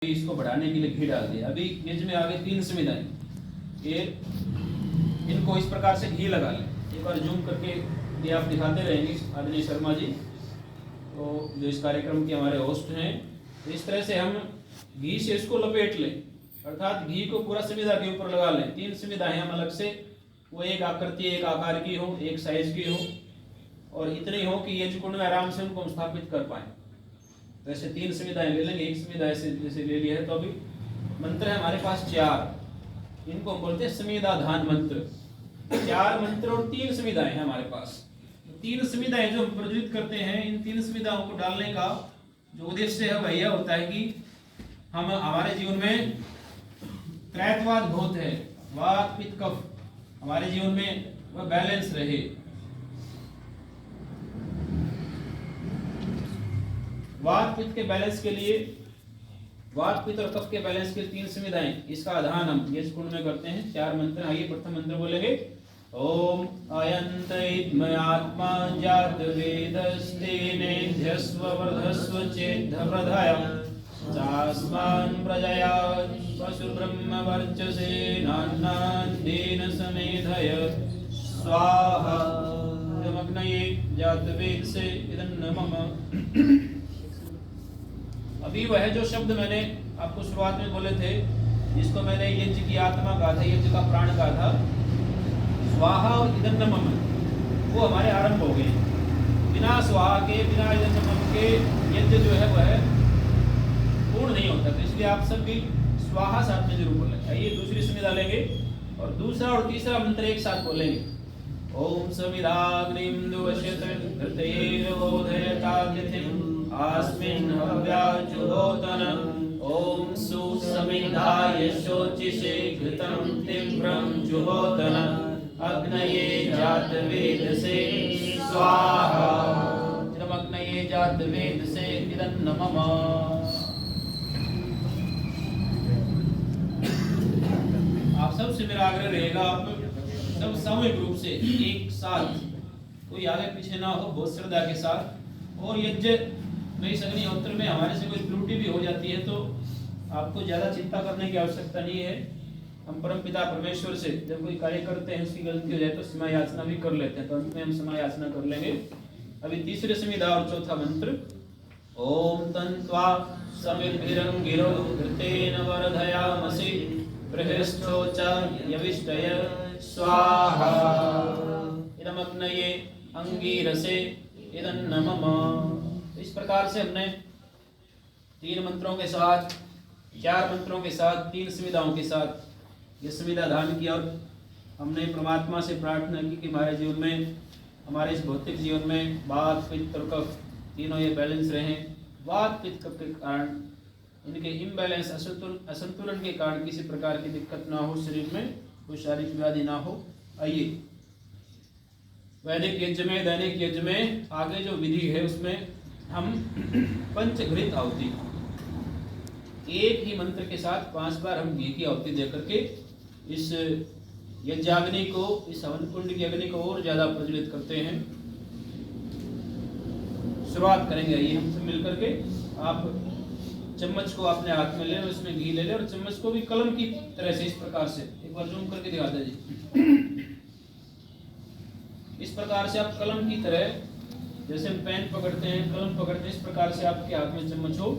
इसको बढ़ाने के लिए घी डाल दिया। अभी यज्ञ में आगे 3 संविधाएं, ये इनको इस प्रकार से घी लगा लें। एक बार जूम करके ये आप दिखाते रहेंगे आदरणीय शर्मा जी, तो जो इस कार्यक्रम के हमारे होस्ट हैं, तो इस तरह से हम घी से इसको लपेट लें, अर्थात घी को पूरा संविधा के ऊपर लगा लें। 3 संविधाएं हम अलग से, वो एक आकृति एक आकार की हो, एक साइज की हो, और इतनी हो कि यज्ञ कुंड में आराम से उनको हम स्थापित कर पाए। तो ऐसे 3 संविधाएं ले लेंगे। एक संविधा ऐसे जैसे ले लिया है, तो अभी मंत्र है हमारे पास 4, इनको हम बोलते हैं संविधाधान मंत्र। 4 मंत्र और 3 संविधाएं हैं हमारे पास। 3 संविधाएं जो हम प्रज्वलित करते हैं, इन 3 संविधाओं को डालने का जो उद्देश्य है वह यह होता है कि हम हमारे जीवन में त्रैतवाद बहुत है, वात पित्त कफ, हमारे जीवन में वह बैलेंस रहे। वात पित्त के बैलेंस के लिए, वात पित्त और कफ के बैलेंस के 3 संविधाएं, इसका आधान हम यज्ञ कुंड में करते हैं। 4 मंत्र। आइए प्रथम मंत्र बोलेंगे। ओम अयंतैत्मयात्मा जात वेदस्तेनेध्यस्व वर्धस्व चेद्धप्रधाय चास्मान् प्रजया पशुब्रह्म वर्चसे नान्नान्देन समेधय स्वाहा अग्नये जातवेदसे इदन्नमः। अभी वह जो शब्द मैंने आपको शुरुआत में बोले थे, जिसको मैंने यज्ञ की आत्मा कहा था, यज्ञ का प्राण कहा था, स्वाहा और इदन्नमम, वो हमारे आरंभ हो गए। बिना स्वाहा के, बिना इदन्नमम के यज्ञ जो है वह पूर्ण नहीं होता। तो इसलिए आप सब भी स्वाहा साथ में जरूर बोलेंगे। आइए दूसरी संविधा लेंगे और दूसरा और तीसरा मंत्र एक साथ बोलेंगे। ओम सविदाग्निं दुवश्यत घृतैर्बोधयताद्यथिम् आस्मिन् हव्याजुहोतन ओम सुसमिधाय शोचिषे घृतं तीव्रं जुहोतन अग्नये जातवेदसे स्वाहा अग्नये जातवेदसे इदन्नमः। आप सबसे मेरा आग्रह रहेगा, आप सब सामूहिक रूप से एक साथ, कोई आगे पीछे ना हो, बहुत श्रद्धा के साथ। और यज्ञ में इस अग्निहोत्र में हमारे से कोई त्रुटि भी हो जाती है तो आपको ज्यादा चिंता करने की आवश्यकता नहीं है। हम परम पिता परमेश्वर से जब कोई कार्य करते हैं, उसकी गलती हो जाए तो क्षमा याचना भी कर लेते हैं, तो अंत में हम क्षमा याचना कर लेंगे। अभी तीसरे संविधा और चौथा मंत्र। ओम तन्त्वा समिर्भिरंगिरो घृतेन वर्धयामसि बृहस्थोच यविष्टय स्वाहा इदमग्नये अंगीरसे इदन्नमः। इस प्रकार से हमने 3 मंत्रों के साथ, 4 मंत्रों के साथ, 3 संविधाओं के साथ ये संविधा धारण किया और हमने परमात्मा से प्रार्थना की कि हमारे जीवन में, हमारे इस भौतिक जीवन में वात पित्त और कफ तीनों ये बैलेंस रहें। वात पित्त कफ के कारण, इनके इम्बैलेंस, असंतुलन के कारण किसी प्रकार की दिक्कत ना हो, शरीर में कोई शारीरिक व्याधि ना हो। आइए वैदिक यज्ञ में, दैनिक यज्ञ में आगे जो विधि है उसमें हम पंचघृत आहुति, एक ही मंत्र के साथ 5 बार हम घी की आहुति देकर के इस यज्ञाग्नि को, इस हवन कुंड की अग्नि को और ज्यादा प्रज्वलित करते हैं। शुरुआत करेंगे। आइए हम सब मिलकर के, आप चम्मच को अपने हाथ में ले, उसमें घी ले ले और चम्मच को भी कलम की तरह से इस प्रकार से एक बार जूम करके दिखा दे जी। इस प्रकार से आप कलम की तरह, जैसे हम पेन पकड़ते हैं, कलम पकड़ते हैं, इस प्रकार से आपके हाथ में चम्मच हो।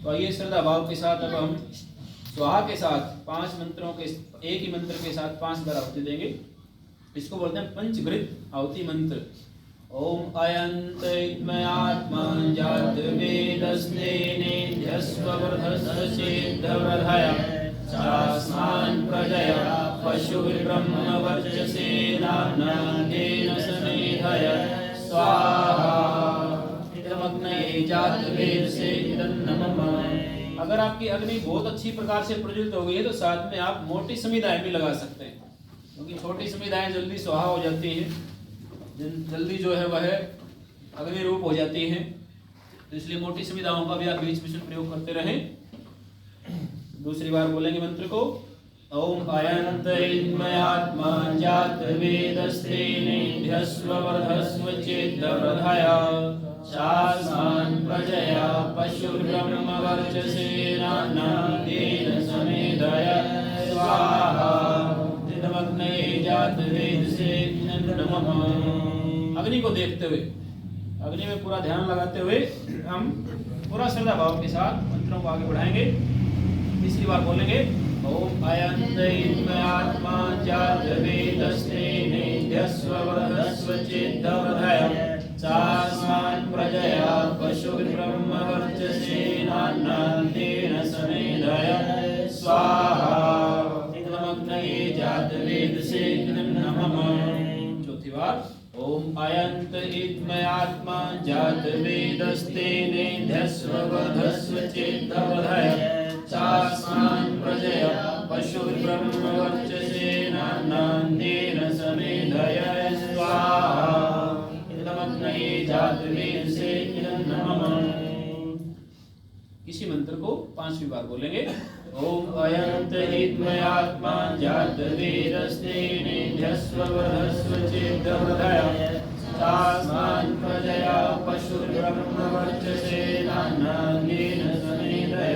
तो आइए श्रद्धा भाव के साथ अब हम स्वाहा के साथ 5 मंत्रों के, एक ही मंत्र के साथ 5 बार आहुति देंगे। इसको बोलते हैं पंचघृत आहुति मंत्र। ओम अयंतैत्मयात्मा जात वेदस्तेनेध्यस्व वर्धस्व चेद्धप्रधाय चास्मान् प्रजया पशुब्रह्म वर्चसे नान्नान्देन समेधय स्वाहा इदमग्नये जातवेदसे इदन्नमः। अगर आपकी अग्नि बहुत अच्छी प्रकार से प्रज्वलित हो गई है तो साथ में आप मोटी संविधाएं भी लगा सकते हैं, क्योंकि छोटी संविधाएं जल्दी स्वाहा हो जाती हैं, जल्दी जो है वह अग्नि रूप हो जाती हैं। तो इसलिए मोटी संविधाओं का भी आप बीच बीच में प्रयोग करते रहें। दूसरी बार बोलेंगे मंत्र को। ओम अयंतैत्मयात्मा जात वेदस्तेनेध्यस्व वर्धस्व चेद्धप्रधाय शास्मान् प्रजया पशुर्ब्रह्मवर्चसेनान्नादेन समेधय स्वाहा तिदमग्ने जातवेदसे नमः। अग्नि को देखते हुए, अग्नि में पूरा ध्यान लगाते हुए हम पूरा श्रद्धा भाव के साथ मंत्रों को आगे बढ़ाएंगे। तीसरी बार बोलेंगे ओम अयंतयित्मयात्मा जातवेदस्ते नेध्यस्ववधस्वचिद्दवधय चास्मान् प्रजया पशुर्ब्रह्मवर्चसेनान्नादेन समेधय स्वाहा तिदमग्नये जातवेदसे नमः। चौथी बार ओम अयंतयित्मयात्मा जातवेदस्ते नेध्यस्ववधस्वचिद्दवधय चास्मान् प्रजया पशुर्ब्रह्मवर्चसेनान्नादेन समेधय स्वाहा तिदमग्नये जातवेदसे नमः। इसी मंत्र को 5वीं बार बोलेंगे ओम अयंतयित्मयात्मा जातवेदस्ते नेध्यस्ववधस्वचिद्दवधय चास्मान् प्रजया पशुर्ब्रह्मवर्चसेनान्नादेन समेधय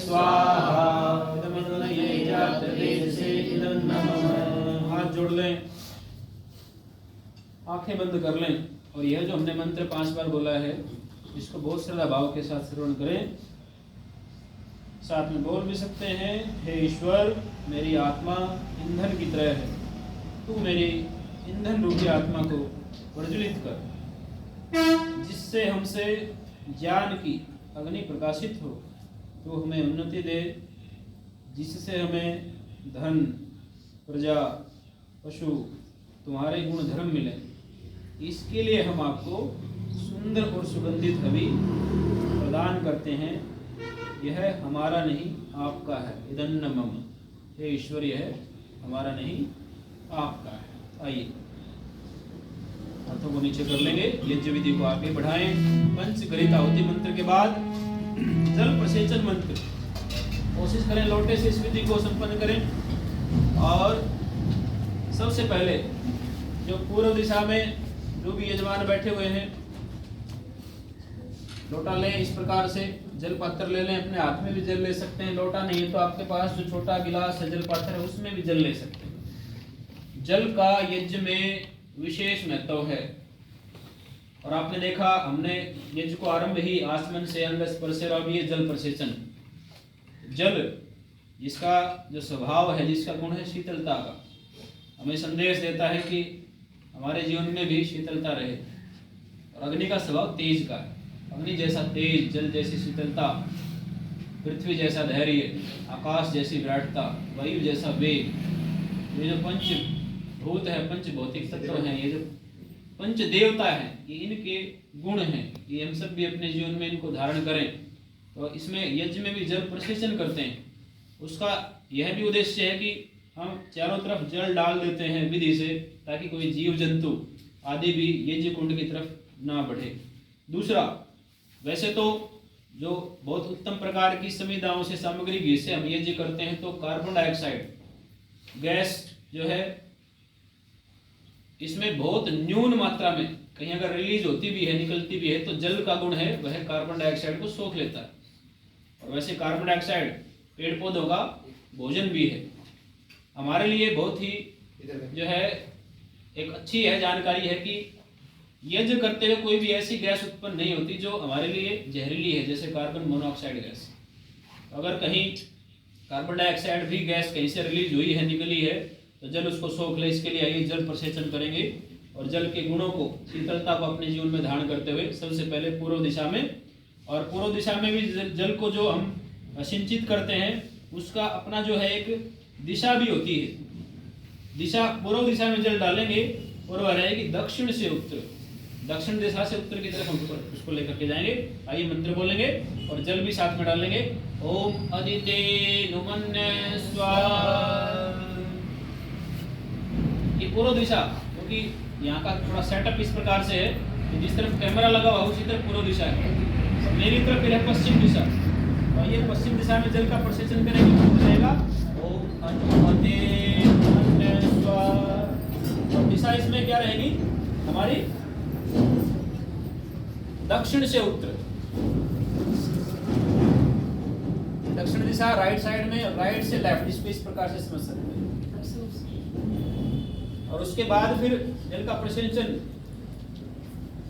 स्वाहा तिदमग्नये जातवेदसे नमः। हाथ जोड़ लें, आंखें बंद कर लें और यह जो हमने मंत्र 5 बार बोला है इसको बहुत श्रद्धा भाव के साथ श्रवण करें। साथ में बोल भी सकते हैं हे ईश्वर मेरी आत्मा ईंधन की तरह है, तू मेरी ईंधन रूपी आत्मा को प्रज्वलित कर जिससे हमसे ज्ञान की अग्नि प्रकाशित हो, तो हमें उन्नति दे जिससे हमें धन प्रजा पशु तुम्हारे गुण धर्म मिले। इसके लिए हम आपको सुंदर और सुगंधित हवि प्रदान करते हैं। यह हमारा नहीं आपका है। इदन्नमम, हे ईश्वर यह हमारा नहीं आपका है। आइए हाथों को नीचे कर लेंगे, यज्ञ विधि को आगे बढ़ाएं। पंचगरित आहुति मंत्र के बाद जल प्रसेचन मंत्र कोशिश करें लोटे से इस विधि को संपन्न करें। और सबसे पहले जो पूर्व दिशा में जो भी यजमान बैठे हुए हैं लोटा लें, इस प्रकार से जल पात्र ले लें। अपने हाथ में भी जल ले सकते हैं, लोटा नहीं है तो आपके पास जो छोटा गिलास है जल पात्र है उसमें भी जल ले सकते हैं। जल का यज्ञ में विशेष महत्व है और आपने देखा हमने यज्ञ को आरंभ ही आसमन से अंग स्पर्शेरावीय जल प्रसेचन। जल जिसका जो स्वभाव है, जिसका गुण है शीतलता का, हमें संदेश देता है कि हमारे जीवन में भी शीतलता रहे। और अग्नि का स्वभाव तेज का है, अग्नि जैसा तेज, जल जैसी शीतलता, पृथ्वी जैसा धैर्य, आकाश जैसी विराटता, वायु जैसा वेग। ये जो पंच भूत है, पंच भौतिक तत्व हैं, ये जो पंच देवता हैं, ये इनके गुण हैं। ये हम सब भी अपने जीवन में इनको धारण करें। तो इसमें यज्ञ में भी जल प्रसेचन करते हैं। उसका यह भी उद्देश्य है कि हम चारों तरफ जल डाल देते हैं विधि से, ताकि कोई जीव जंतु आदि भी यज्ञ कुंड की तरफ ना बढ़े। दूसरा, वैसे तो जो बहुत उत्तम प्रकार की संविधाओं से सामग्री घी से हम यज्ञ करते हैं तो कार्बन डाइऑक्साइड गैस जो है इसमें बहुत न्यून मात्रा में कहीं अगर रिलीज होती भी है, निकलती भी है, तो जल का गुण है वह कार्बन डाइऑक्साइड को सोख लेता है। और वैसे कार्बन डाइऑक्साइड पेड़ पौधों का भोजन भी है। हमारे लिए बहुत ही जो है एक अच्छी है जानकारी है कि यज्ञ करते हुए कोई भी ऐसी गैस उत्पन्न नहीं होती जो हमारे लिए जहरीली है, जैसे कार्बन मोनोऑक्साइड गैस। अगर कहीं कार्बन डाइऑक्साइड भी गैस कहीं से रिलीज हुई है, निकली है, तो जल उसको सोख ले। इसके लिए आइए जल प्रसेचन करेंगे और जल के गुणों को, शीतलता को अपने जीवन में धारण करते हुए सबसे पहले पूर्व दिशा में, और पूर्व दिशा में भी जल को जो हम सिंचित करते हैं उसका अपना जो है एक दिशा भी होती है। दिशा पूर्व दिशा में जल डालेंगे और वह रहेगी दक्षिण से उत्तर, दक्षिण दिशा से उत्तर की तरफ हम उसको लेकर के जाएंगे। आइए मंत्र बोलेंगे और जल भी साथ में डालेंगे। ओम अदिते नुमन्य स्वाहा। ये पूर्व दिशा, क्योंकि यहाँ का थोड़ा सेटअप इस प्रकार से है कि जिस तरफ कैमरा लगा हुआ उसी तरफ पूर्व दिशा है, मेरी तरफ फिर है पश्चिम दिशा। तो ये पश्चिम दिशा में जल का प्रसेचन करेंगे, रहेगा ओम अदिते नुमन्य स्वाहा। और दिशा इसमें क्या रहेगी हमारी दक्षिण से उत्तर, दक्षिण दिशा राइट साइड में, राइट से लेफ्ट, इसको इस प्रकार से समझ सकते हैं। और उसके बाद फिर जल का प्रसेचन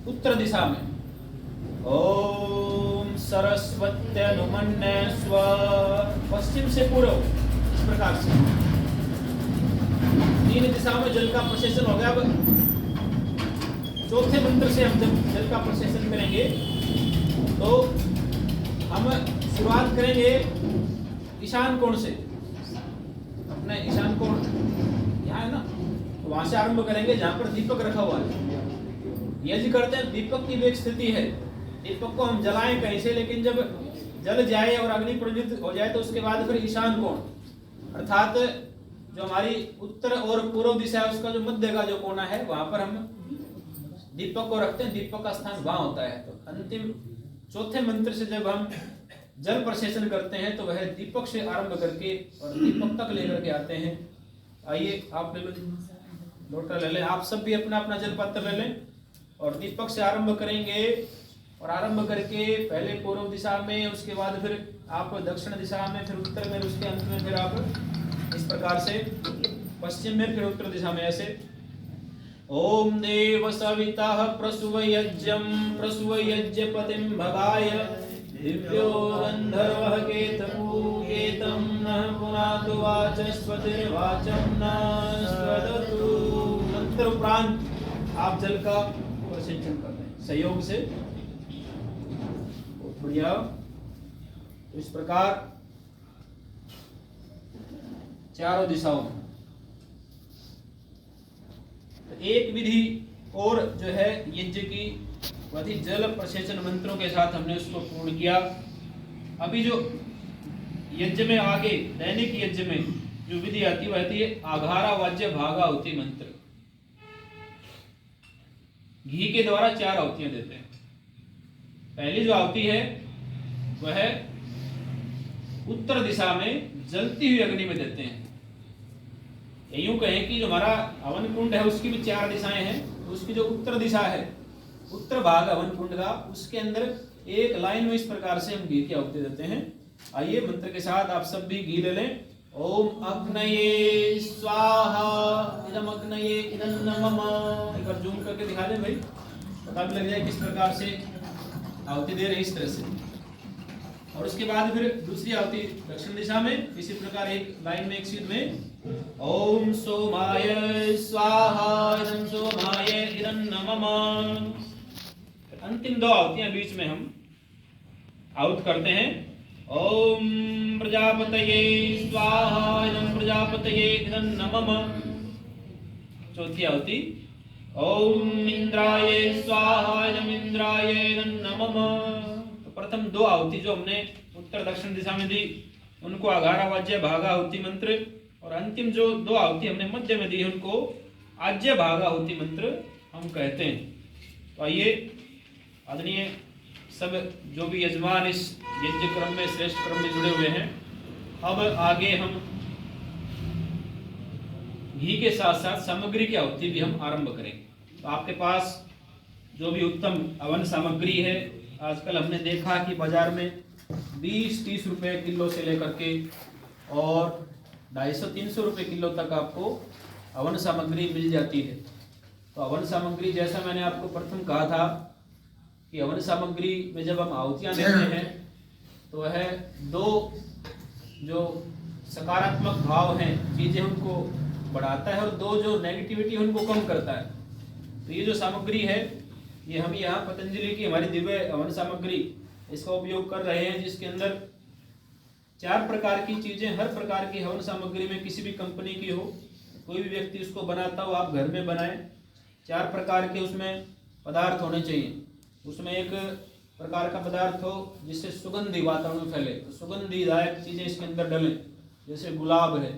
उत्तर दिशा में, ओम सरस्वत्यनुमन्ये स्व, पश्चिम से पूर्व, इस प्रकार से 3 दिशाओं में जल का प्रसेचन हो गया। अब चौथे मंत्र से हम जब जल का प्रसेचन करेंगे तो हम शुरुआत करेंगे ईशान कोण से, अपने ईशान कोण यहाँ है ना, तो वहां से आरंभ करेंगे जहां पर दीपक रखा हुआ है। यज्ञ करते हैं, दीपक की भी एक स्थिति है, दीपक को हम जलाएं कहीं से, लेकिन जब जल जाए और अग्नि प्रज्वलित हो जाए तो उसके बाद फिर ईशान कोण, अर्थात जो हमारी उत्तर और पूर्व दिशा है उसका जो मध्य का जो कोना है वहां पर हम दीपक को रखते हैं। दीपक का स्थान वहां होता है। तो अंतिम चौथे मंत्र से जब हम जल प्रसेचन करते हैं तो वह दीपक से आरंभ करके और दीपक तक लेकर के आते हैं। आइए आप ले लो, लोटा ले लें, आप सब भी अपना अपना जल पात्र ले लें और दीपक से आरंभ करेंगे। और आरंभ करके पहले पूर्व दिशा में, उसके बाद फिर आप दक्षिण दिशा में, फिर उत्तर में, उसके अंत में फिर आप इस प्रकार से पश्चिम में, फिर उत्तर दिशा में, ऐसे। ओम देव सविता प्रसुव यज्ञं प्रसुव यज्ञपतिं भगाय दिव्यो गंधर्वः केतम नः पुनातु वाचस्पतिर्वाचं न स्वदतु। मंत्र उपरांत आप जल का प्रसेचन कर रहे हैं सहयोग से, बहुत बढ़िया। तो इस प्रकार चारों दिशाओं में तो एक विधि और जो है यज्ञ की वही जल प्रसेचन मंत्रों के साथ हमने उसको पूर्ण किया। अभी जो यज्ञ में आगे दैनिक यज्ञ में जो विधि आती वह आती है आघारा वाज्य भागाहुति मंत्र। घी के द्वारा 4 आहुतियां देते हैं। पहली जो आहुति है वह उत्तर दिशा में जलती हुई अग्नि में देते हैं। यूं कहें कि जो हमारा हवन कुंड है उसकी भी 4 दिशाएं हैं। उसकी जो उत्तर दिशा है, उत्तर भाग हवन कुंड का, उसके अंदर एक लाइन में इस प्रकार से हम घी की आहुति देते हैं। आइए मंत्र के साथ आप सब भी घी ले लें। ओम अग्नये स्वाहा इदम अग्नये इदं नमः। एक बार जूम करके दिखा दें भाई, पता भी लग जाए किस प्रकार से आहुति दे रहे, इस तरह से। और उसके बाद फिर दूसरी आहुति दक्षिण दिशा में इसी प्रकार एक लाइन में, एक सीध में। ओम सोमाय स्वाहा इदं सोमाय इदं नमः। अंतिम 2 आहुतियां बीच में हम आहुत करते हैं। ओम प्रजापतये स्वाहा इदं प्रजापतये इदं नमः। चौथी आहुति ओम इंद्राय स्वाहा इदं इंद्राय इदं नमः। प्रथम 2 आहुति जो हमने उत्तर दक्षिण दिशा में दी उनको आघारा वाज्य भागाहुति मंत्र, और अंतिम जो 2 आहुति हमने मध्य में दी उनको आज्य भागाहुति मंत्र हम कहते हैं। तो आइए आदरणीय सब जो भी यजमान इस यज्ञ क्रम में, श्रेष्ठ क्रम में जुड़े हुए हैं, अब आगे हम घी के साथ साथ सामग्री की आहुति भी हम आरंभ करेंगे। तो आपके पास जो भी उत्तम हवन सामग्री है, आजकल हमने देखा कि बाजार में 20-30 रुपए किलो से लेकर के और 250-300 रुपए किलो तक आपको हवन सामग्री मिल जाती है। तो हवन सामग्री, जैसा मैंने आपको प्रथम कहा था कि हवन सामग्री में जब हम आहुतियां देते हैं तो वह 2 जो सकारात्मक भाव हैं चीजें उनको बढ़ाता है और 2 जो नेगेटिविटी उनको कम करता है। तो ये जो सामग्री है ये हम यहाँ पतंजलि की हमारी दिव्य हवन सामग्री इसका उपयोग कर रहे हैं, जिसके अंदर 4 प्रकार की चीजें, हर प्रकार की हवन सामग्री में किसी भी कंपनी की हो, कोई भी व्यक्ति उसको बनाता हो, आप घर में बनाएं। 4 प्रकार के उसमें पदार्थ होने चाहिए। उसमें एक प्रकार का पदार्थ हो जिससे सुगंधी वातावरण में फैले, तो सुगंधीदायक चीजें इसके अंदर डलें। जैसे गुलाब है,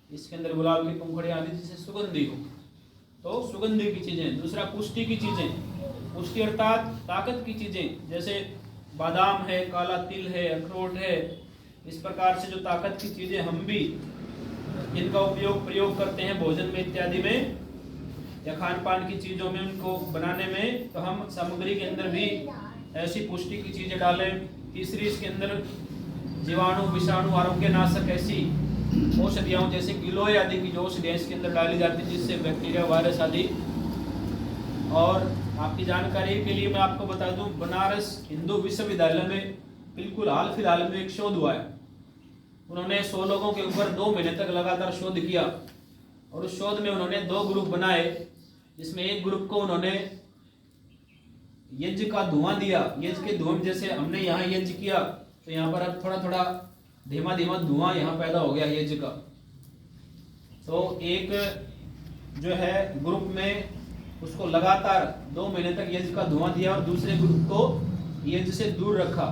इसके अंदर गुलाब की पंखुड़ियाँ आदि जिससे सुगंधी हो, तो सुगंधी की चीजें। दूसरा पुष्टि की चीजें, पुष्टि अर्थात ताकत की चीजें, जैसे बादाम है, काला तिल है, अखरोट है, इस प्रकार से जो ताकत की चीजें हम भी इनका प्रयोग करते हैं भोजन में इत्यादि में या खान पान की चीजों में, उनको बनाने में, तो हम सामग्री के अंदर भी ऐसी पुष्टि की चीजें डालें। तीसरी, इसके अंदर जीवाणु, विषाणु, आरोग्यनाशक ऐसी औषधियाँ जैसे गिलोय आदि की जो औषधियाँ इसके अंदर डाली जाती है जिससे बैक्टीरिया, वायरस आदि। और आपकी जानकारी के लिए मैं आपको बता दूं, बनारस हिंदू विश्वविद्यालय में बिल्कुल हाल फिलहाल में एक शोध हुआ है। उन्होंने 100 लोगों के ऊपर 2 महीने तक लगातार शोध किया और उस शोध में उन्होंने 2 ग्रुप बनाए, जिसमें एक ग्रुप को उन्होंने यज्ञ का धुआं दिया। यज्ञ के धुआं, जैसे हमने यहाँ यज्ञ किया तो यहाँ पर अब थोड़ा थोड़ा धीमा धीमा धुआं यहाँ पैदा हो गया यज्ञ का। तो एक जो है ग्रुप में उसको लगातार 2 महीने तक यज्ञ का धुआं दिया और दूसरे ग्रुप को यज्ञ से दूर रखा।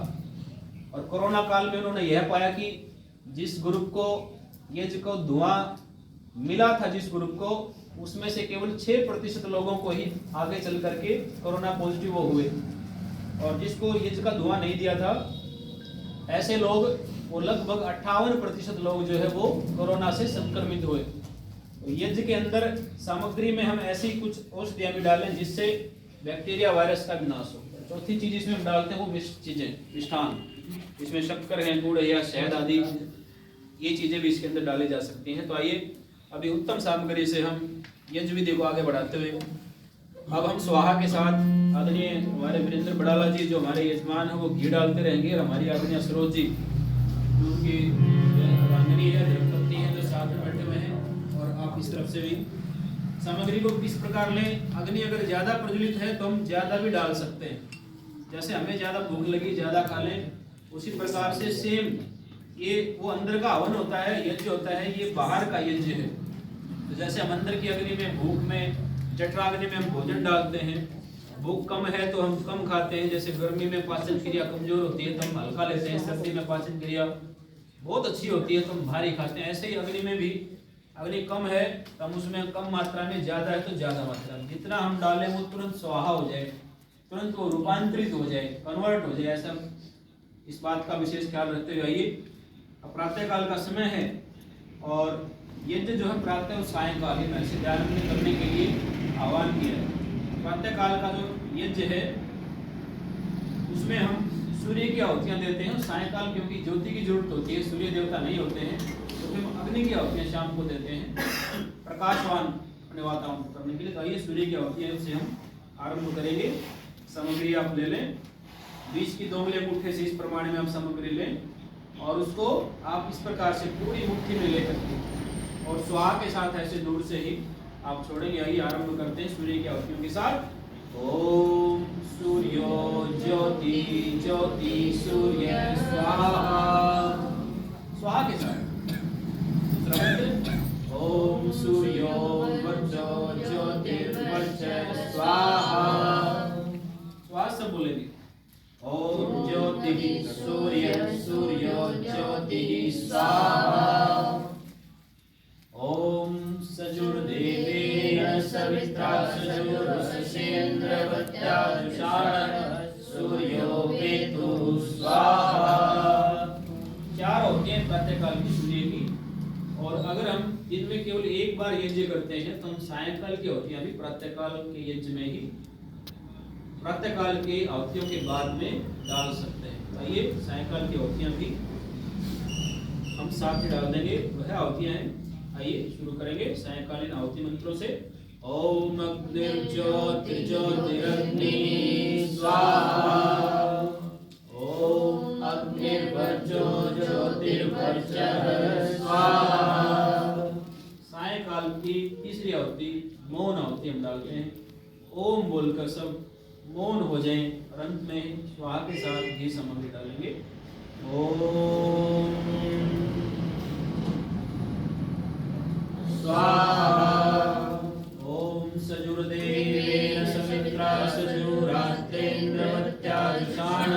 और कोरोना काल में उन्होंने यह पाया कि जिस ग्रुप को यज्ञ को धुआं मिला था, जिस ग्रुप को, उसमें से केवल 6% लोगों को ही आगे चल करके कोरोना पॉजिटिव हुए और जिसको यज्ञ का धुआं नहीं दिया था, ऐसे लोग वो लगभग 58% लोग जो है वो कोरोना से संक्रमित हुए। तो यज्ञ के अंदर सामग्री में हम ऐसी कुछ औषधियां भी डालें जिससे बैक्टीरिया, वायरस का विनाश हो। चौथी चीज इसमें हम डालते हैं वो मिष्ट चीजें, मिष्ठान। इसमें शक्कर है, गुड़ है या शहद आदि, ये चीजें भी इसके अंदर डाली जा सकती हैं। तो आइए अभी उत्तम सामग्री से हम यज्ञ विधि को आगे बढ़ाते हुए अब हम स्वाहा के साथ आदरणीय हमारे वीरेंद्र बड़ाला जी जो हमारे यजमान हैं वो घी डालते रहेंगे और हमारी आदरणीय सरोज जी जो उनकी अर्धांगिनी है, धर्मपत्नी है, जो साथ में बैठे हुए हैं। और आप इस तरफ से भी सामग्री को किस प्रकार लें। अग्नि अगर ज़्यादा प्रज्वलित है तो हम ज़्यादा भी डाल सकते हैं, जैसे हमें ज़्यादा भूख लगी ज़्यादा खा लें, उसी प्रकार से सेम ये वो अंदर का हवन होता है, यज्ञ होता है, ये बाहर का यज्ञ है। तो जैसे हम अंदर की अग्नि में, भूख में, जठराग्नि में हम भोजन डालते हैं, भूख कम है तो हम कम खाते हैं, जैसे गर्मी में पाचन क्रिया कमजोर होती है तो हम हल्का लेते हैं, सर्दी में पाचन क्रिया बहुत अच्छी होती है तो हम भारी खाते हैं। ऐसे ही अग्नि में भी अग्नि कम है तो हम उसमें कम मात्रा में, ज़्यादा है तो ज़्यादा मात्रा में, जितना हम डालें वो तुरंत स्वाहा हो जाए, तुरंत वो रूपांतरित हो जाए, कन्वर्ट हो जाए, ऐसा इस बात का विशेष ख्याल रखते हुए आइए। अब प्रातःकाल का समय है और यज्ञ जो है प्रातः और सायंकाल में ऐसे ध्यान करने के लिए आह्वान किया है। प्रातःकाल का जो यज्ञ है उसमें हम सूर्य की आहुतियाँ देते हैं, सायंकाल क्योंकि ज्योति की जरूरत होती है, सूर्य देवता नहीं होते हैं, तो फिर हम अग्नि की आहुतियाँ शाम को देते हैं प्रकाशवान अपने वातावरण को करने के लिए। तो आइए सूर्य की आहुतियाँ से हम आरंभ करेंगे। सामग्री आप ले लें, बीच की 2 उंगली अंगूठे से इस प्रमाण में आप सामग्री लें और उसको आप इस प्रकार से पूरी मुट्ठी में लेकर के और स्वाहा के साथ ऐसे दूर से ही आप छोड़ेंगे। आइए आरंभ करते हैं सूर्य की आहुतियों के साथ। ओम सूर्यो ज्योति ज्योति सूर्य स्वाहा, स्वाहा के साथ। ओम सूर्यो वर्चो ज्योतिर्वर्चः स्वाहा, स्वाहा सब बोलेंगे। ओम ज्योति सूर्य सूर्यो ज्योति स्वाहा। ओम सजुर्देवेन सवित्रा सजुर्वसेन्द्रवत्या जुषाण सूर्यो वेतु स्वाहा। 4 होती हैं प्रातःकाल की सूर्य की। और अगर हम दिन में केवल एक बार यज्ञ करते हैं तो हम सायंकाल की आहुतियां भी प्रातःकाल के यज्ञ में ही, प्रातःकाल की आहुतियों के बाद में डाल सकते हैं। आइए सायंकाल की आहुतियां भी हम साथ ही डाल देंगे, वह आहुतियां हैं। आइए शुरू करेंगे सायंकालीन आहुति मंत्रों से। ओम अग्निर्ज्योतिर्ज्योतिरग्नि स्वाहा। ओम अग्निर्वर्चो ज्योतिर्वर्चः स्वाहा। सायंकाल की तीसरी आहुति मौन आहुति हम डालते हैं। ओम बोलकर सब मौन हो जाएं और अंत में स्वाहा के साथ घी सामग्री डालेंगे। ओम स्वाहा। ओम सजुर्देवेन सवित्रा सजुरात्रेन्द्रवत्या जुषाण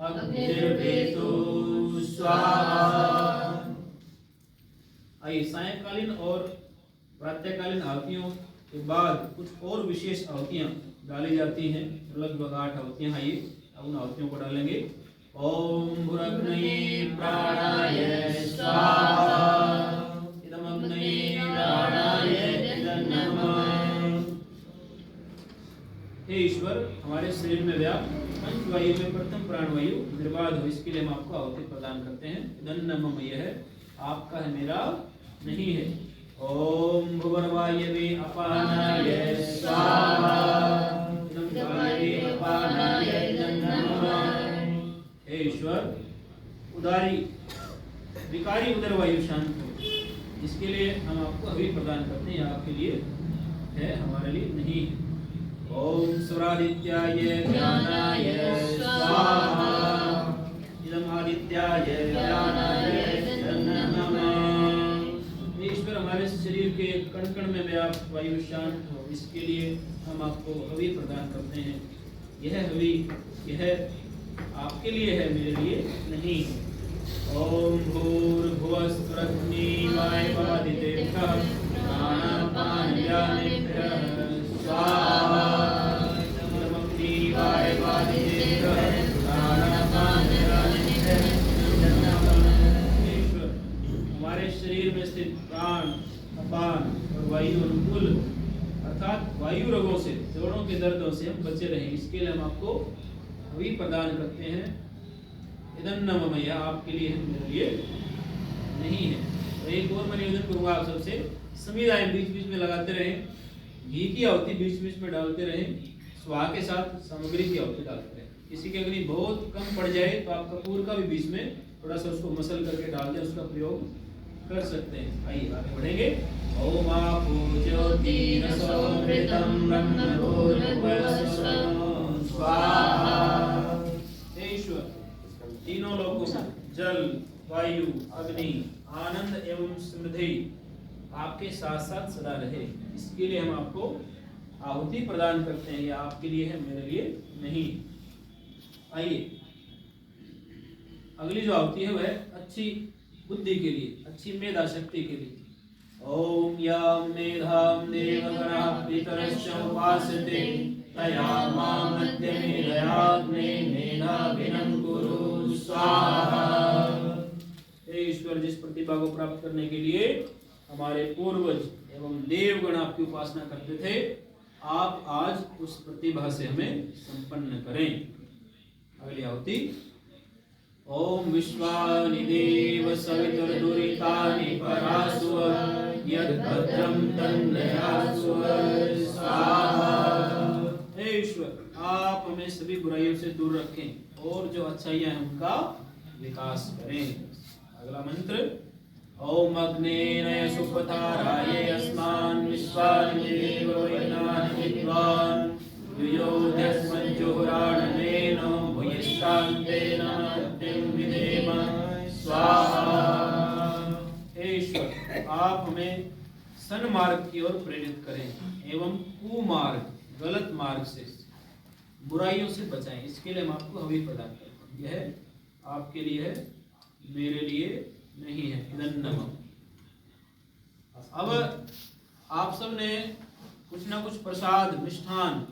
अग्निर्वेतु स्वाहा। आइए सायंकालीन और प्रातःकालीन आहुतियों के बाद कुछ और विशेष आहुतियां डाली जाती हैं, लगभग 8 आहुतियां। आइए अब उन आहुतियों को डालेंगे। ओम भूरग्नये प्राणाय स्वाहा। इदमग्नये प्राणाय नमः। हे ईश्वर, हमारे शरीर में व्याप्त पंच वायु में प्रथम प्राणवायु निर्बाध हो, इसके लिए हम आपको आहुति प्रदान करते हैं। इदन्नमम यह है आपका है, मेरा नहीं है। ओम भुवर्वायवे अपानाय स्वाहा। इदं वायवे अपानाय नमः। हे ईश्वर, उदारी विकारी उदर वायु शांत हो, इसके लिए हम आपको अभी प्रदान करते हैं। आपके लिए है, हमारे लिए नहीं है। ओम स्वरादित्याय ज्ञानाय स्वाहा। इदं आदित्याय ज्ञानाय नमः। ईश्वर, हमारे शरीर के कण कण में व्याप्त वायु शांत हो, इसके लिए हम आपको हवि प्रदान करते हैं। यह हवि यह आपके लिए है, मेरे लिए नहीं। ओम भूर्भुवस्सुरग्नि वायवादितेभ्यः प्राणापानव्यानेभ्यः स्वाहा। अग्नि वायवादितेभ्यः प्राणापानव्यानेभ्यः नमः। हमारे शरीर में स्थित प्राण, अपान और वायु अनुकूल अर्थात वायु रोगों से, जोड़ों के दर्दों से हम बचे रहें, इसके लिए हम आपको अभी प्रदान करते हैं। इदन्नमम यह आपके लिए है, मेरे लिए नहीं है। तो एक और मैं निवेदन करूंगा आप सबसे, समीराएं बीच बीच में लगाते रहें, घी की आहुति बीच बीच में डालते रहें, स्वाहा के साथ सामग्री की आहुति डालते रहें। किसी की अग्नि बहुत कम पड़ जाए तो आप कपूर का भी बीच में थोड़ा सा उसको मसल करके डाल दें, उसका प्रयोग कर सकते हैं। आइए आगे बढ़ेंगे। ओम आपो ज्योतिरसोमृतं ब्रह्मभूर्भुवस्सुः स्वाहा। हे ईश्वर, तीनों लोकों जल, वायु, अग्नि, आनंद एवं समृद्धि आपके साथ साथ सदा रहे, इसके लिए हम आपको आहुति प्रदान करते हैं। यह आपके लिए है, मेरे लिए नहीं। आइए, अगली जो आहुति है वह अच्छी बुद्धि के लिए, अच्छी मेधा शक्ति के लिए। ओम यां मेधां देवगणः पितरश्च उपासते तया मां मध्य मेधयाग्ने मेधाभिनं कुरु स्वाहा। हे ईश्वर, जिस प्रतिभा को प्राप्त करने के लिए हमारे पूर्वज एवं देवगण आपकी उपासना करते थे, आप आज उस प्रतिभा से हमें संपन्न करें। अगली आहुति। ओम विश्वानि देव सवितुर्दुरितानि परासुव यद्भद्रं तन्नयासुव स्वाहा। हे ईश्वर, आप हमें सभी बुराइयों से दूर रखें और जो अच्छाइयां हैं उनका विकास करें। अगला मंत्र। ओम अग्नेय सुपथाराय अस्मान् विश्वानि देव वैनानि विद्वान् युयोध्यस्मज्जुहुराणमेनो भूयिष्ठान्तेन मृत्युं विधेम स्वाहा। हे ईश्वर, आप हमें सन्मार्ग की ओर प्रेरित करें एवं कुमार्ग, गलत मार्ग से, बुराइयों से बचाएं, इसके लिए हम आपको हवि प्रदान करते हैं। यह आपके लिए है, मेरे लिए नहीं है। इदन्नमम। अब आप सब ने कुछ ना कुछ प्रसाद, मिष्ठान,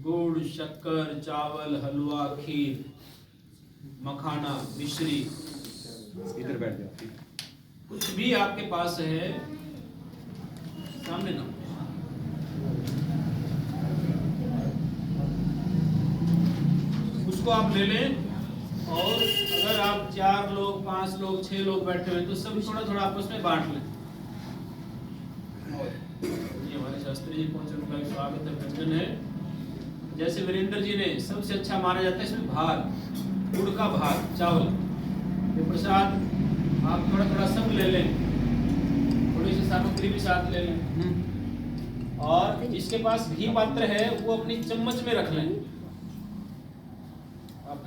गुड़, शक्कर, चावल, हलवा, खीर, मखाना, मिश्री, इधर बैठ जाओ, कुछ भी आपके पास है सामने ना, उसको आप ले लें। और अगर आप 4 लोग, 5 लोग, 6 लोग बैठे हुए तो सब थोड़ा थोड़ा आपस में बांट लें। ये हमारे शास्त्री जी पहुंचे, उनका स्वागत है, व्यंजन है। जैसे वीरेंद्र जी ने, सबसे अच्छा माना जाता है इसमें भात, गुड़ का भात, चावल, ये प्रसाद आप थोड़ा थोड़ा सब ले लें, थोड़ी सी सामग्री भी साथ ले लें। और जिसके पास घी पात्र है वो अपनी चम्मच में रख लें। आप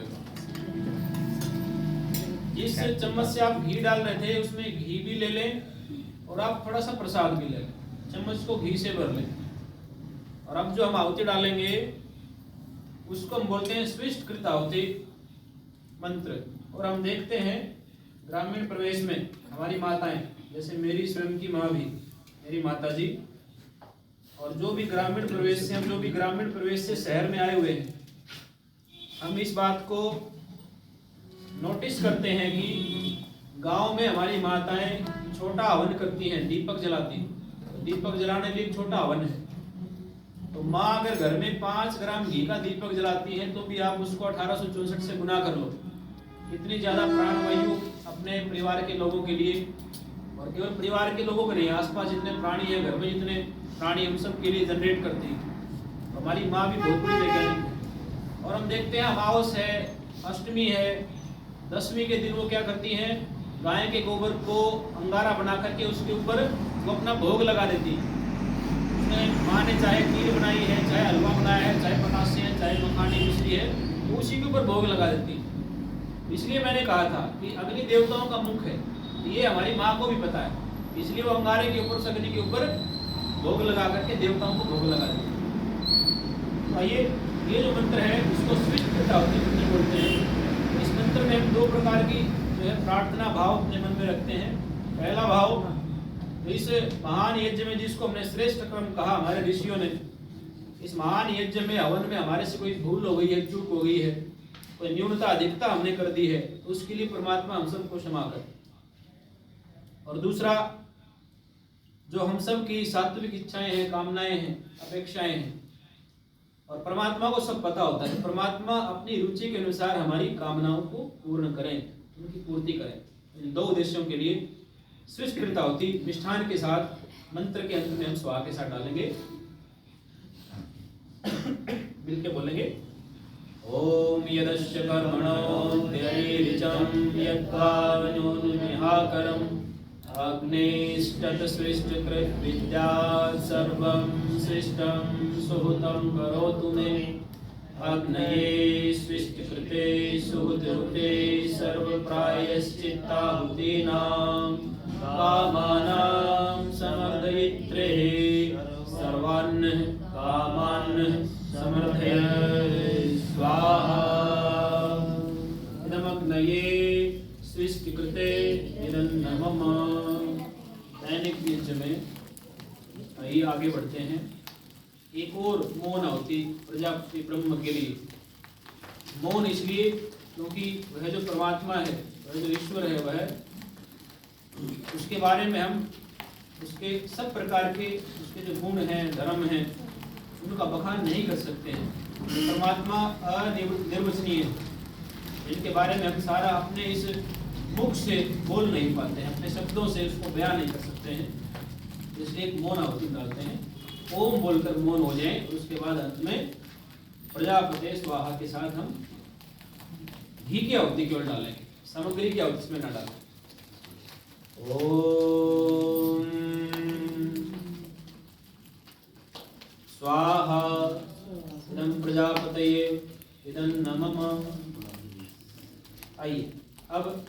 जिस चम्मच से आप घी डाल रहे थे उसमें घी भी ले लें और आप थोड़ा सा प्रसाद भी ले लें, चम्मच को घी से भर लें। और अब जो हम आहुति डालेंगे उसको हम बोलते हैं स्विष्ट कृत आहुति मंत्र। और हम देखते हैं ग्रामीण प्रवेश में हमारी माताएं, जैसे मेरी स्वयं की माँ भी, मेरी माता जी, और जो भी ग्रामीण प्रवेश से, हम जो भी ग्रामीण प्रवेश से शहर में आए हुए हैं, हम इस बात को नोटिस करते हैं कि गांव में हमारी माताएं छोटा हवन करती हैं, दीपक जलाती हैं। तो दीपक जलाने के लिए छोटा हवन है, तो माँ अगर घर में 5 ग्राम घी का दीपक जलाती है तो भी आप उसको 1864 से गुना कर लो। इतनी ज्यादा प्राणवायु अपने परिवार के लोगों के लिए, और केवल परिवार के लोगों के नहीं, आसपास जितने प्राणी है, घर में जितने प्राणी हम सब के लिए जनरेट करती है। तो हमारी माँ भी बहुत बड़ी वैज्ञानिक है। और हम देखते हैं अमावस है, अष्टमी है, दशमी के दिन वो क्या करती हैं, गाय के गोबर को अंगारा बना करके उसके ऊपर वो अपना भोग लगा देती है। माँ ने चाहे खीर बनाई है, चाहे हलवा बनाया है, चाहे पतासे हैं, चाहे मखानी मिश्री है, तो उसी के ऊपर भोग लगा देती है। इसलिए मैंने कहा था कि अग्नि देवताओं का मुख है, ये हमारी माँ को भी पता है, इसलिए वो अंगारे के ऊपर, अग्नि के ऊपर भोग लगा करके देवताओं को भोग लगा देती है। तो ये जो मंत्र है इसको स्विष्ट प्रतावती मंत्र बोलते हैं। इस मंत्र में हम 2 प्रकार की जो है प्रार्थना भाव अपने मन में रखते हैं। पहला भाव, तो इस महान यज्ञ में जिसको हमने श्रेष्ठ क्रम कहा हमारे ऋषियों ने, इस महान यज्ञ में हवन में हमारे से कोई भूल हो गई है, चूक हो गई है, कोई न्यूनता अधिकता हमने कर दी है, तो उसके लिए परमात्मा हम सबको क्षमा कर। और दूसरा, जो हम सब की सात्विक इच्छाएं हैं, कामनाएं हैं, अपेक्षाएं हैं, और परमात्मा को सब पता होता है, परमात्मा अपनी रुचि के अनुसार हमारी कामनाओं को पूर्ण करें, उनकी पूर्ति करें। इन 2 उद्देश्यों के लिए स्विष्ट कृतावती मिष्ठान के साथ मंत्र के अंत में हम स्वाहा के साथ डालेंगे। मिलके बोलेंगे, ओम यदस्य कर्मणो ध्यरीरिचं यत्कामनोनुमिहाकरम् अग्निष्टत सृष्ट कृत विद्या सर्वं सृष्टं सुहृतं करोतु मे अग्नये सृष्ट कृते सुहृते सर्व प्रायश्चित्ताहुतीनां कामानां समर्दयित्रे सर्वान् कामान् समर्थय स्वाहा। इदमग्नये सृष्ट कृते इदन्नमम। दैनिक यज्ञ में आइए आगे बढ़ते हैं। एक और मौन आहुति प्रजापति ब्रह्म के लिए। मौन इसलिए क्योंकि वह जो परमात्मा है, वह जो ईश्वर है, वह उसके बारे में हम उसके सब प्रकार के उसके जो गुण हैं, धर्म हैं, उनका बखान नहीं कर सकते हैं। परमात्मा अनिर्वचनीय है, इनके बारे में हम सारा अपने इस मुख से बोल नहीं पाते हैं, अपने शब्दों से उसको बयान नहीं कर सकते हैं। इसलिए एक मौन आहुति डालते हैं। ओम बोलकर मौन हो जाए, उसके बाद अंत में प्रजापते स्वाहा के साथ हम घी की आहुति केवल डालेंगे, सामग्री की आहुति इसमें न डालें। ओम स्वाहा इदं प्रजापतये इदं नमः। आइए, अब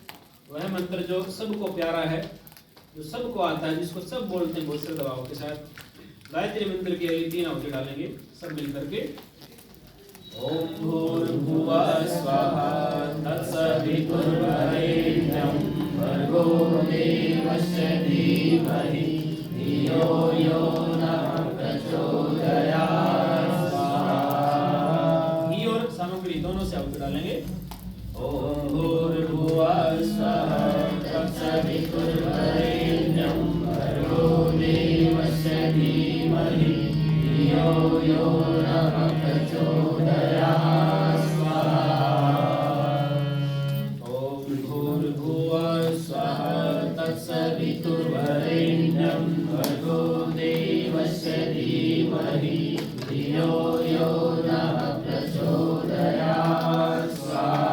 वह मंत्र जो सबको प्यारा है, जो सबको आता है, जिसको सब बोलते हैं बहुत से दबाव के साथ, गायत्री मंत्र की अगली 3 आहुति डालेंगे सब मिलकर के। ओम भूर्भुवः स्वाहा तत्सवितुर्वरेण्यं भर्गो देवस्य धीमहि धियो यो नः प्रचोदयात् स्वाहा। घी और सामग्री दोनों से आहुति डालेंगे। ओम भूर्भुवः स्वाहा तत्सवितुर्वरेण्यं भर्गो देवस्य धीमहि धियो यो नः प्रचोदयात् स्वाहा। ओम भूर्भुवः स्वाहा तत्सवितुर्वरेण्यं भर्गो देवस्य धीमहि धियो यो नः प्रचोदयात् स्वाहा।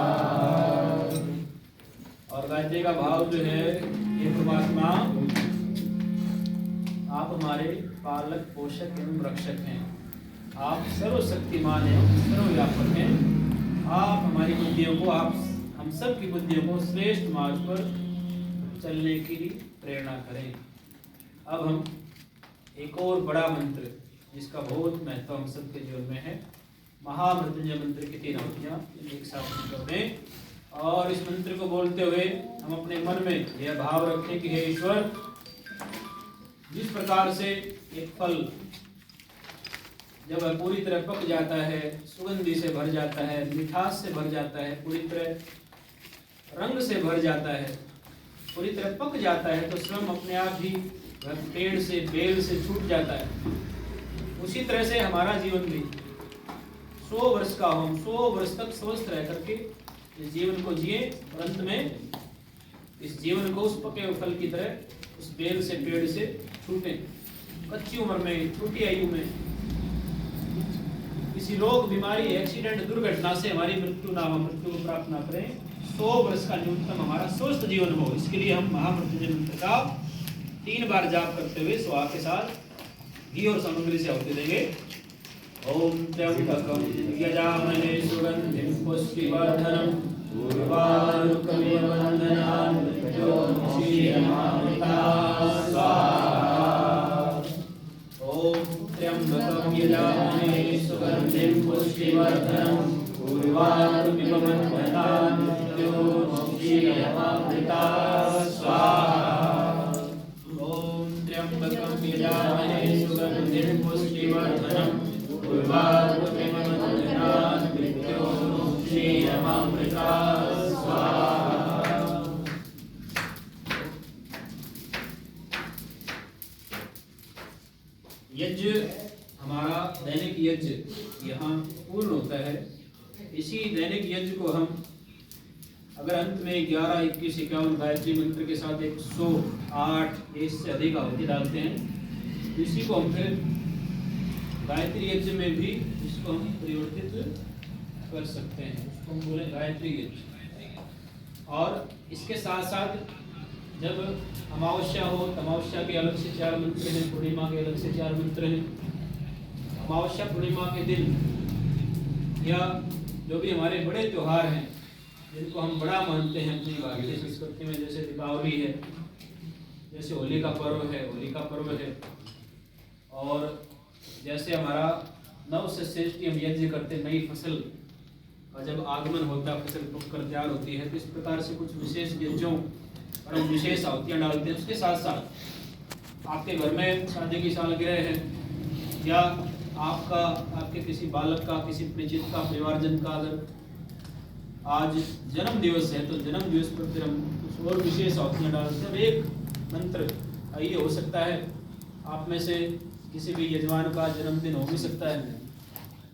और गायत्री का भाव जो है, ये परमात्मा आप हमारे पालक, पोषक एवं रक्षक हैं। आप सर्वशक्तिमान हैं, सर्वव्यापक हैं। आप हमारी बुद्धियों को, आप हम सब की बुद्धियों को श्रेष्ठ मार्ग पर चलने की प्रेरणा करें। अब हम एक और बड़ा मंत्र, जिसका बहुत महत्व हम सबके जीवन में है, महामृत्युंजय मंत्र की 3 आहुतियां एक साथ करते हैं। और इस मंत्र को बोलते हुए हम अपने मन में यह भाव रखें कि हे ईश्वर, जिस प्रकार से एक फल जब पूरी तरह पक जाता है, सुगंधि से भर जाता है, मिठास से भर जाता है, पूरी तरह रंग से भर जाता है, पूरी तरह पक जाता है, तो स्वयं अपने आप ही पेड़ से, बेल से छूट जाता है। उसी तरह से हमारा जीवन भी 100 वर्ष का हो, हम 100 वर्ष तक स्वस्थ रह करके इस जीवन को जिए और अंत में इस जीवन को उस पके हुए फल की तरह उस बेल से पेड़ से छूटे। कच्ची उम्र में, छोटी आयु में किसी रोग, बीमारी, एक्सीडेंट, दुर्घटना से हमारी मृत्यु को प्राप्त ना करें। 100 वर्ष का न्यूनतम हमारा स्वस्थ जीवन हो, इसके लिए हम महामृत्युंजय मंत्र का 3 बार जाप करते हुए स्वाहा के साथ घी और सामग्री से आहुति देंगे। ओम त्र्यंबकम यजामहे सुगंधिं पुष्टिवर्धनम् उर्वारुकमिव बन्धनान् मृत्योर्मुक्षीयमामृता स्वाहा। ओम त्र्यंबकम यजामहे सुगंधिं पुष्टिवर्धनम् उर्वारुकमिव बन्धनान् मृत्योर्मुक्षीयमामृता स्वाहा। ओम त्र्यंबकम यजामहे सुगंधिं पुष्टिवर्धनम् उर्वारुकमिव बन्धनान् मृत्योर्मुक्षीयमामृता स्वाहा। यज्ञ हमारा दैनिक यज्ञ यहाँ पूर्ण होता है। इसी दैनिक यज्ञ को हम अगर अंत में 11, 21, 51 गायत्री मंत्र के साथ 108 इससे अधिक आहुति डालते हैं, तो इसी को हम फिर गायत्री यज्ञ में भी इसको हम परिवर्तित कर सकते हैं। उसको हम बोले गायत्री यज्ञ। और इसके साथ साथ जब अमावस्या हो, अमावस्या के अलग से 4 मंत्र हैं, पूर्णिमा के अलग से 4 मंत्र हैं। अमावस्या पूर्णिमा के दिन या जो भी हमारे बड़े त्योहार हैं जिनको हम बड़ा मानते हैं अपनी भारतीय संस्कृति में, जैसे दीपावली है, जैसे होली का पर्व है, होली का पर्व है, और जैसे हमारा नव से श्रेष्ठ हम यज्ञ करते, नई फसल का जब आगमन होता है, फसल पककर तैयार होती है, तो इस प्रकार से कुछ विशेष यज्ञों और हम विशेष आहुतियाँ डालते हैं। उसके साथ साथ आपके घर में शादी की सालगिरह है या आपके किसी बालक का, किसी परिचित का, परिवारजन का अगर आज जन्म दिवस है तो जन्म दिवस पर फिर हम कुछ और विशेष आहुतियाँ डालते हैं। एक मंत्र ये हो सकता है, आप में से किसी भी यजमान का जन्मदिन हो भी सकता है।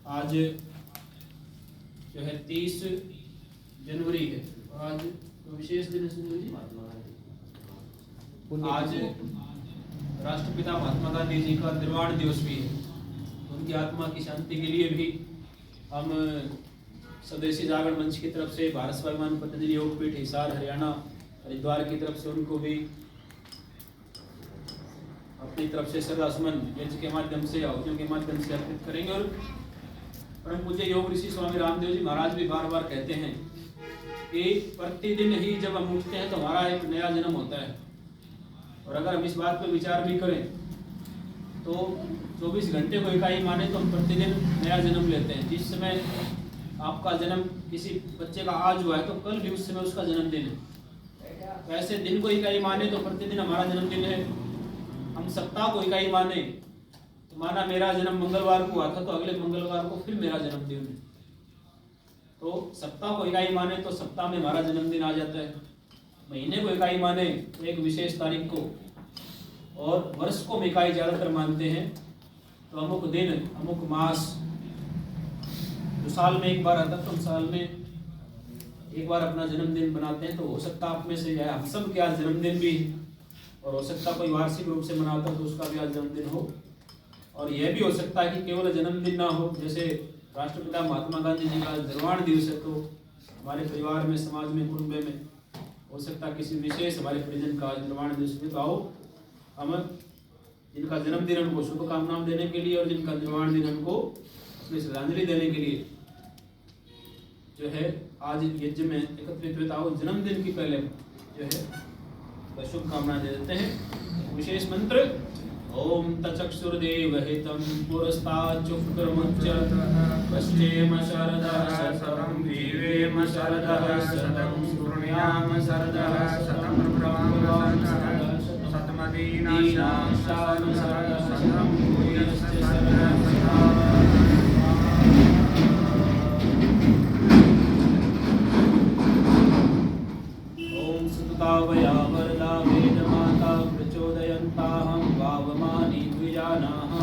आज जो है 30 जनवरी है और आज तो विशेष दिन है। आज राष्ट्रपिता महात्मा गांधी जी का निर्वाण दिवस भी है। उनकी आत्मा की शांति के लिए भी हम स्वदेशी जागरण मंच की तरफ से, भारत स्वाभिमान पतंजलि योगपीठ हिसार हरियाणा हरिद्वार की तरफ से उनको भी अपनी तरफ से श्रद्धासुमन यज्ञ के माध्यम से, आहुतियों के माध्यम से अर्पित करेंगे। और परम पूज्य योग ऋषि स्वामी रामदेव जी महाराज भी बार बार कहते हैं कि प्रतिदिन ही जब हम उठते हैं तो हमारा एक नया जन्म होता है। और अगर हम इस बात पर विचार भी करें तो 24 घंटे को इकाई माने तो हम प्रतिदिन नया जन्म लेते हैं। जिस समय आपका जन्म किसी बच्चे का आज हुआ है तो कल भी उस समय उसका जन्मदिन है। वैसे दिन को इकाई माने तो प्रतिदिन हमारा जन्मदिन है। हम सप्ताह को इकाई माने तो माना मेरा जन्म मंगलवार को हुआ था तो अगले मंगलवार को फिर मेरा जन्मदिन है। तो सप्ताह को इकाई माने तो सप्ताह में हमारा जन्मदिन आ जाता है। महीने को इकाई माने तो एक विशेष तारीख को, और वर्ष को हम इकाई ज़्यादातर मानते हैं तो अमुक दिन, अमुक मास जो साल में एक बार आता है तो हम साल में एक बार अपना जन्मदिन बनाते हैं। तो हो सकता है आप में से हम सब के आज जन्मदिन भी, और हो सकता कोई वार्षिक रूप से मनाता है तो उसका भी आज जन्मदिन हो। और यह भी हो सकता है कि केवल जन्मदिन ना हो, जैसे राष्ट्रपिता महात्मा गांधी जी का निर्वाण दिवस है तो हमारे परिवार में, समाज में, कुटुंब में हो सकता है किसी विशेष हमारे परिजन का निर्वाण दिवस में। तो आओ हम जिनका जन्मदिन उनको शुभकामनाएं देने के लिए और जिनका निर्वाण दिन उनको उसमें श्रद्धांजलि देने के लिए जो है आज यज्ञ में एकत्रित हुए। आओ जन्मदिन की पहले जो है शुभकामनाएं दे देते हैं। विशेष मंत्र ओम तचक्षुर्देव हितं पुरस्ताच्चुक्रमुच्च पश्चेम शरदः शतं वीवेम शरदः शतं शृणुयाम शरदः शतं ब्रह्मवान् शतमदीनाशान शरदः शतं भूयश्च शरदः। ओम सुततावया वरदा वेदमाता प्रचोदयन्ताहं वावमानि द्विजानाः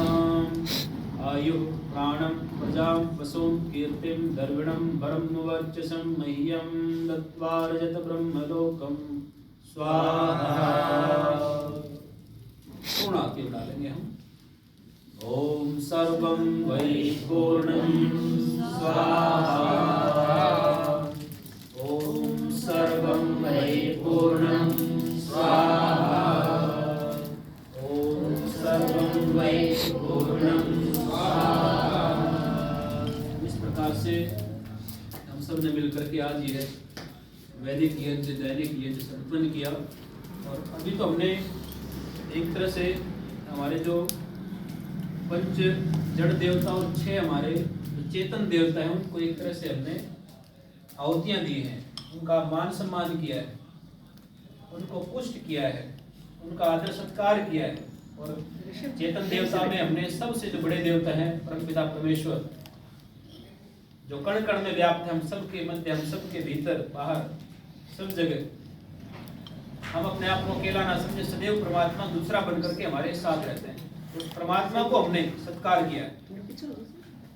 आयुः प्राणं प्रजां वसुं कीर्तिं द्रविणं वरं वर्चसं मह्यं दत्त्वा रजत ब्रह्मलोकं स्वाहा। पूर्ण आरती डालेंगे हम। ओम सर्वं वै पूर्णं स्वाहा। ओम सर्वं वै पूर्णं स्वाहा। ओम सर्वं वै पूर्णं स्वाहा। इस प्रकार से हम सब ने मिलकर के आज ये वैदिक यज्ञ दैनिक यज्ञ संपन्न किया। और अभी तो हमने एक तरह से हमारे जो पंच जड़ देवता और 6 हमारे जो चेतन देवता हैं उनको एक तरह से हमने आहुतियाँ दी हैं, उनका मान सम्मान किया है, उनको पुष्ट किया है, उनका आदर सत्कार किया है। और चेतन देवता में हमने सबसे जो बड़े देवता हैं परमपिता परमेश्वर, जो कण कण में व्याप्त है, हम सबके मध्य, हम सबके भीतर बाहर सब जगह, हम अपने आप को अकेला ना समझे, सदैव परमात्मा दूसरा बनकर के हमारे साथ रहते हैं। उस परमात्मा को हमने सत्कार किया है।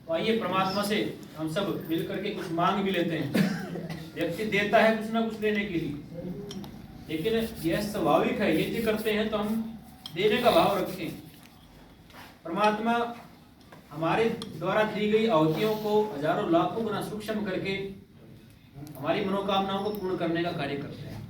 तो आइए परमात्मा से हम सब मिलकर के कुछ मांग भी लेते हैं। व्यक्ति देता है कुछ ना कुछ देने के लिए, लेकिन यह स्वाभाविक है, यदि करते हैं तो हम देने का भाव रखें। परमात्मा हमारे द्वारा दी गई आहुतियों को हजारों लाखों गुना सूक्ष्म करके हमारी मनोकामनाओं को पूर्ण करने का कार्य करते हैं।